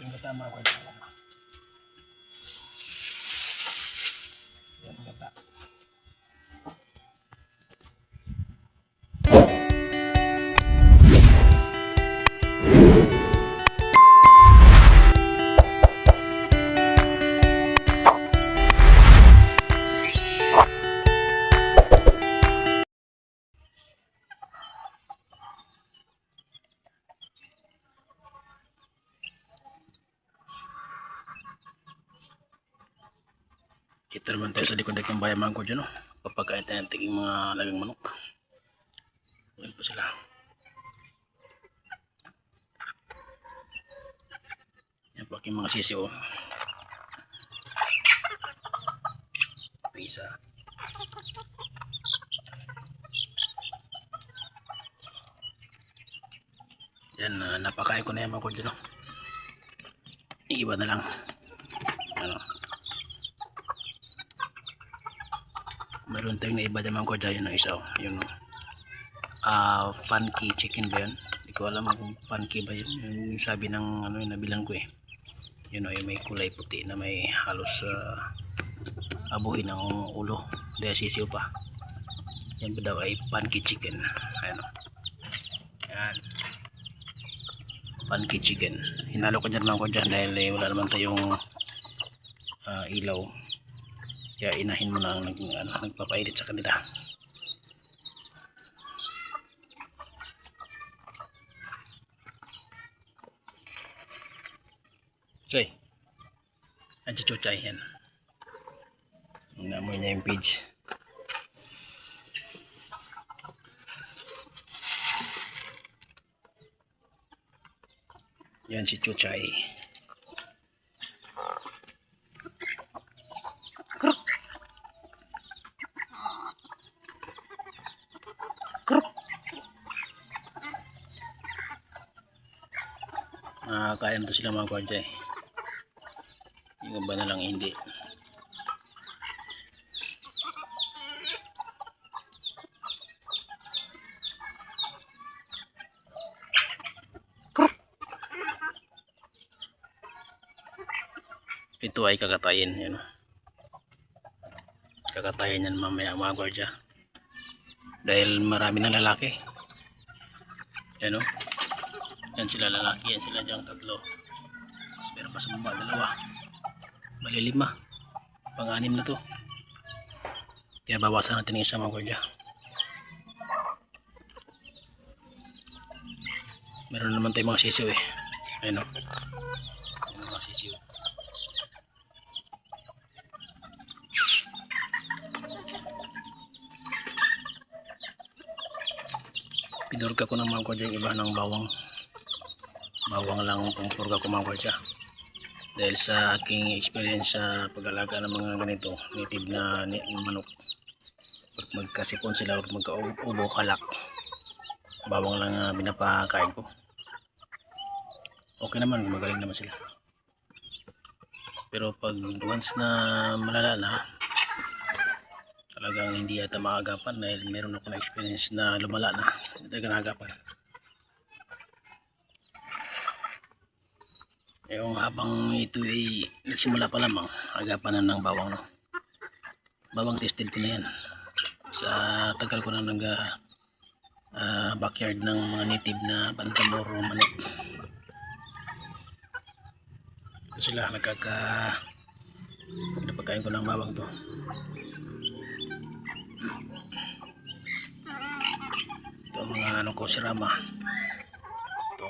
aking kasama ko. Yan gata. Ito naman tayo sa likod ng bayaman ko dyan, no? Papakain tayo ng tiging mga lagang manok. Ayan po sila. Yan po aking mga sisiw. Isa. Yan, napakain ko na yan mga ko dyan, no? Iiba na lang. Ano? Meron tayong naiba naman ko dyan, yun ang isa. Yun, funky chicken ba yun? Hindi ko alam kung funky ba yun. Yung sabi ng ano yung nabilan ko eh. Yun, yung may kulay puti na may halos abuhin ng ulo. Dahil sisiw pa. Yan ba daw ay funky chicken. Ayan o. Yan. Funky chicken. Hinalo ko dyan naman ko dyan dahil wala naman tayong ilaw. Kaya inahin mo na ang nagpapainit sa kanila. Choy. Andiyo chuchay yan. Namoy niya yung page. Yan si chuchay. Kruk. Kruk. Kaya to sila mga kwardsay. Yung ba na lang hindi. Kruk. Ito ay kakatayin. Yan. Kakatayin yan mamaya mga kwardsa. Dahil marami ng lalaki. Yan o. Yan sila lalaki. Yan sila dyan tatlo. Tapos meron pa sa baba dalawa. Bali 5. Pang-6 na to. Kaya bawasan natin yung isa mga kwardsa. Meron naman tayong mga sisiw eh. Ayun o. Mga sisiw. Pinurga ko ng mga kwardsa yung iba ng bawang. Bawang lang pangpurga ko mga kwardsa. Dahil sa aking experience sa pag-alaga ng mga ganito, native na manok. Pag magkasipon sila o magka-ubo, halak. Bawang lang binapakain ko. Okay naman, magaling naman sila. Pero pag once na malala na, talagang hindi yata maagapan dahil meron ako na experience na lumala na. Hindi talaga naagapan. Yung habang ito ay nagsimula pa lamang, agapan na ng bawang. No? Bawang tested ko na yan. Sa tagal ko na backyard ng mga native na bantamor manok. Ito sila, pinapagkain ko ng bawang to. Ito mga ano ko, sirama. Ito.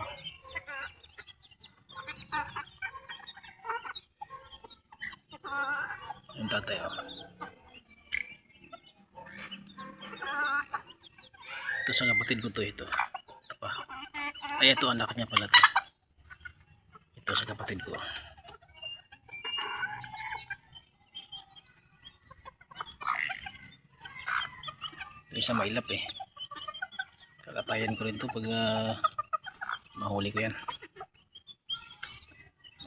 Yung tatay oh. Ito sa kapatid ko to, ito pa. Ay ito anak niya pala to. Ito sa kapatid ko. Ito isa mailap eh. Kakatayan ko rin to pag mahuli ko yan.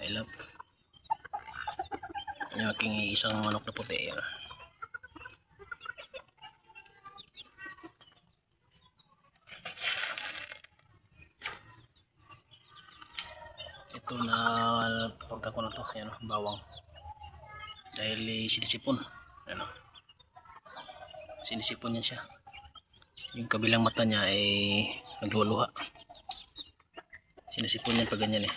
Mailap. Yung aking isang manok na puti. Ito na pagka ko na to, yan, bawang. Dahil sinisipon. Ano, sinisipon niya siya. Yung kabilang mata niya ay nagluluha. Sinisipon niya pag ganyan eh.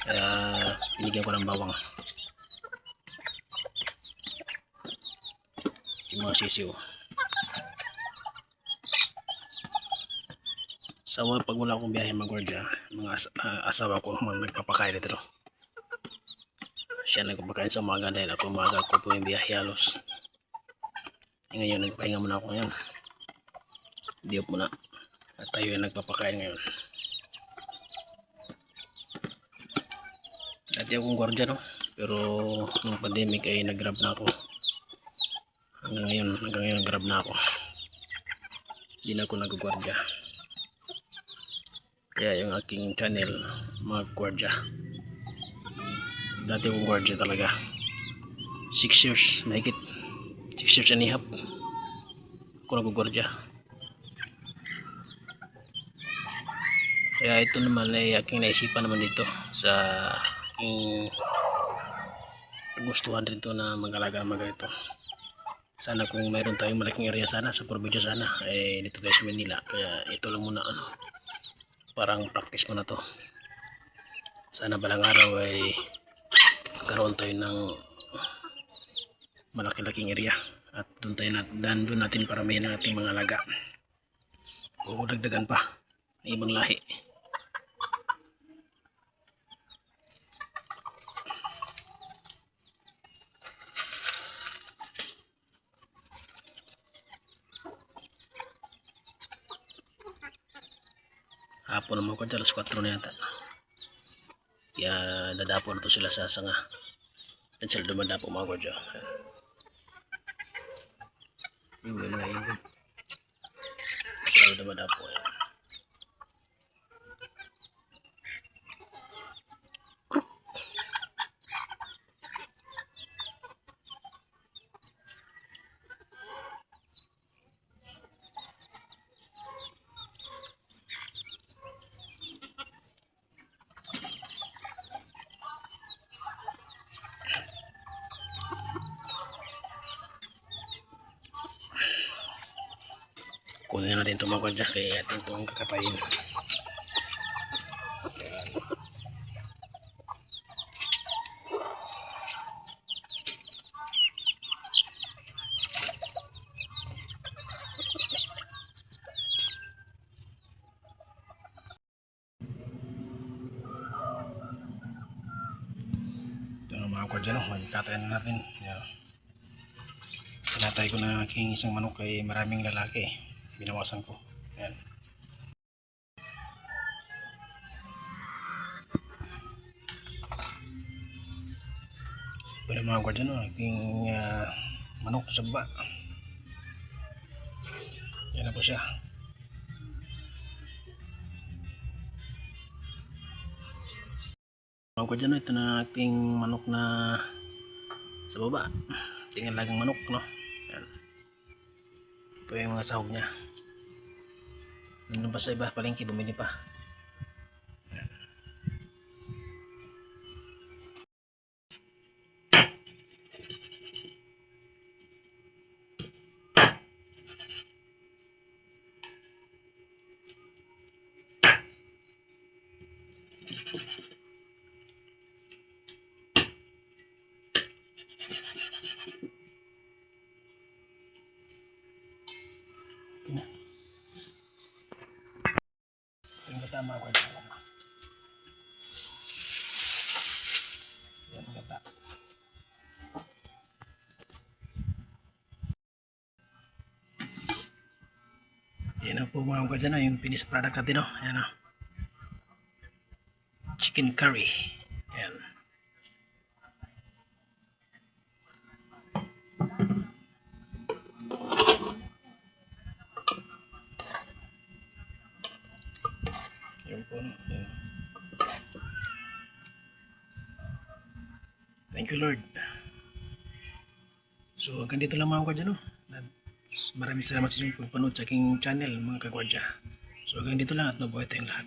Kaya binigyan ko ng bawang. Yung mga sisiw. Pag wala akong biyahe mag-guardia, mga asawa ko nagpapakain dito. Siya nagpapakain sa umaga dahil ako umaga ko po yung biyahe halos. Ngayon nagpahinga muna ako ngayon. Diop muna. At tayo yung nagpapakain ngayon. Dati akong guardia no. Pero nung pandemic ay nag-grab na ako. Hanggang ngayon nag-grab na ako. Hindi na ako nag-guardia. Kaya yung aking channel mag-guardia. Dati akong guardia talaga. 6 years mahigit. 6 years and a half ako nag-guardia. Kaya ito naman ay aking naisipan naman dito sa aking gustuhan rin to na mag-alaga ng mga ganito. Sana kung mayroon tayong malaking area sana sa probinsya sana dito tayo sa Manila. Kaya ito lang muna parang practice mo na to. Sana balang araw ay karoon tayo ng malaki-laking area at doon natin paramihin ang ating mga alaga o dagdagan pa ng ibang lahi. Hapon naman ko dyan, alas 4 na yata. Kaya dadapo na to sila sa sanga. At sila dumadapo mga ko dyan. Yung mga ibon. Sila dumadapo yan. Kunin natin itong mga dyan kaya atin itong kakatayin. Ito na mga kwa dyan, magkatayin na natin. Pinatay ko na aking isang manok kay maraming lalaki. Binawasan ko. Ayan. Pero mga kwa dyan, aking manok sa baba. Yan na po siya. Mga kwa dyan, ito na aking manok na sa baba. Tingnan lagang manok, no? Ayan. Ito yung mga sahog niya. Nandun pa sa iba, palengke, bumili pa. Ayan. Yung katama ko ito. Yan ang kata. Yan na po mga ka dyan, yung finished product natin. Ayan na. Chicken curry. Ayan. Yan po. Ayan. Thank you Lord. So hanggang dito lang mga kagwadya. Maraming salamat sa inyong pagpanood sa aking channel mga kagwadya. So hanggang dito lang at mabuhay tayong lahat.